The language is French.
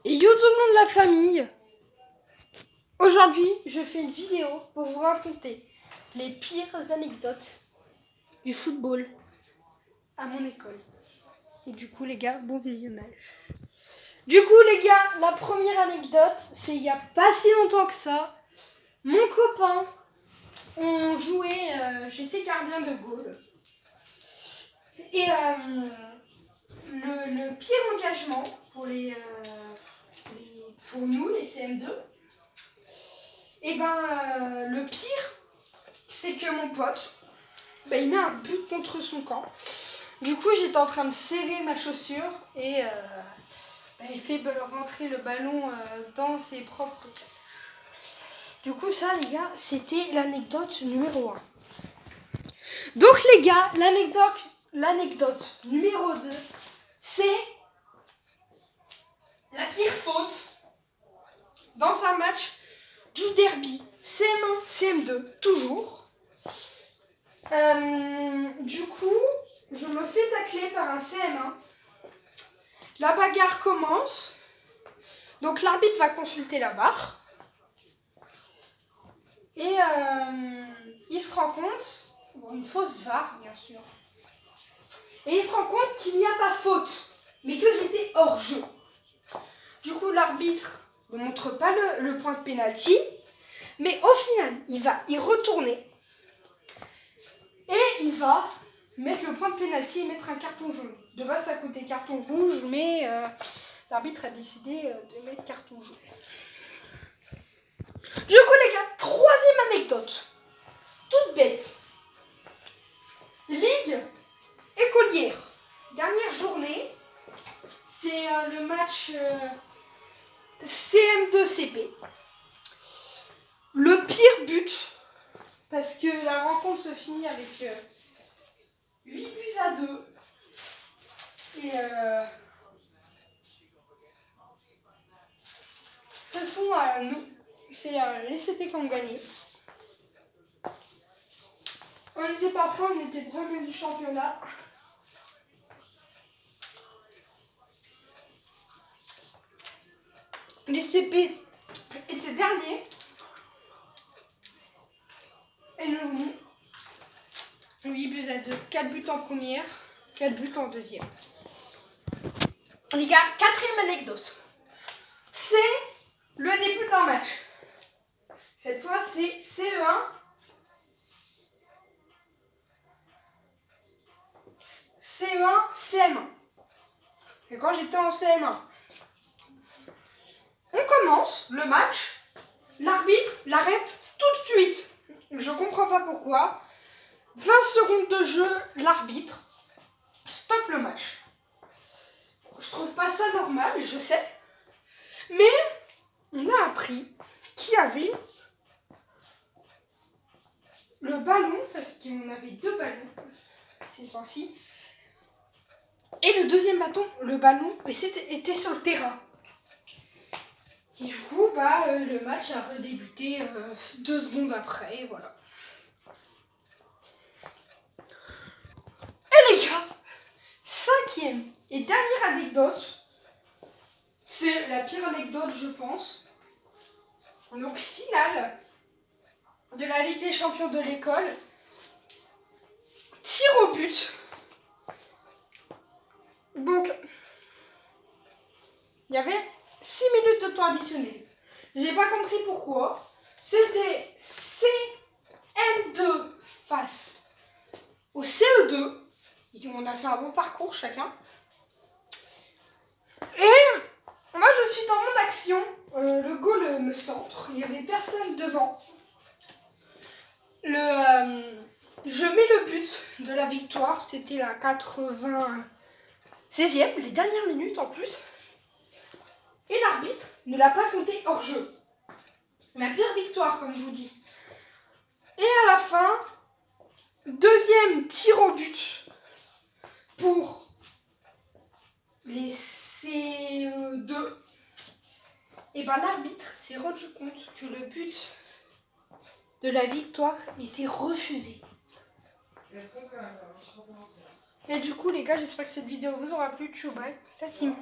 Et yo tout le monde de la famille. Aujourd'hui, je fais une vidéo pour vous raconter les pires anecdotes du football à mon école. Et du coup les gars, bon visionnage. Du coup les gars, la première anecdote, c'est il n'y a pas si longtemps que ça. Mon copain, on jouait, j'étais gardien de goal. Et le pire engagement pour pour nous, les CM2, et le pire, c'est que mon pote, il met un but contre son camp. Du coup, j'étais en train de serrer ma chaussure et il fait rentrer le ballon dans ses propres camps. Du coup, ça, les gars, c'était l'anecdote numéro 1. Donc, les gars, l'anecdote numéro 2, c'est la pire faute dans un match du derby CM1, CM2, toujours. Du coup, je me fais tacler par un CM1. La bagarre commence. Donc l'arbitre va consulter la VAR. Et il se rend compte, une fausse VAR bien sûr. Et il se rend compte qu'il n'y a pas faute, mais que j'étais hors jeu. Du coup, l'arbitre ne montre pas le point de pénalty. Mais au final, il va y retourner. Et il va mettre le point de pénalty et mettre un carton jaune. De base, ça coûtait carton rouge, mais l'arbitre a décidé de mettre carton jaune. Du coup, les gars, troisième anecdote. Toute bête. Ligue écolière. Dernière journée. C'est le match CM2-CP. Le pire but, parce que la rencontre se finit avec 8-2. Et ce sont nous. C'est les CP qui ont gagné. On n'était pas prêts, on était premier du championnat. Les CP étaient derniers. Et nous avons 8-2. 4 buts en première, 4 buts en deuxième. Les gars, quatrième anecdote. C'est le début d'un match. Cette fois, c'est CE1. CE1, CM1. Et quand j'étais en CM1, on commence le match. L'arbitre l'arrête tout de suite. Je comprends pas pourquoi. 20 secondes de jeu, l'arbitre stoppe le match. Je trouve pas ça normal, je sais. Mais on a appris qu'il y avait le ballon, parce qu'on avait 2 ballons ces temps-ci. Et le deuxième le ballon était sur le terrain. Et du coup, le match a redébuté 2 secondes après, et voilà. Et les gars, cinquième et dernière anecdote, c'est la pire anecdote, je pense. Donc, finale de la Ligue des Champions de l'école. Tir au but. Donc, il y avait 6 minutes de temps additionnel. J'ai pas compris pourquoi. C'était CM2 face au CE2. On a fait un bon parcours chacun. Et moi, je suis dans mon action. Le goal me centre. Il n'y avait personne devant. Je mets le but de la victoire. C'était la 96e, les dernières minutes en plus. Et l'arbitre ne l'a pas compté hors jeu. La pire victoire, comme je vous dis. Et à la fin, deuxième tir au but pour les CE2. Et l'arbitre s'est rendu compte que le but de la victoire était refusé. Et du coup, les gars, j'espère que cette vidéo vous aura plu. Ciao, bye. La team.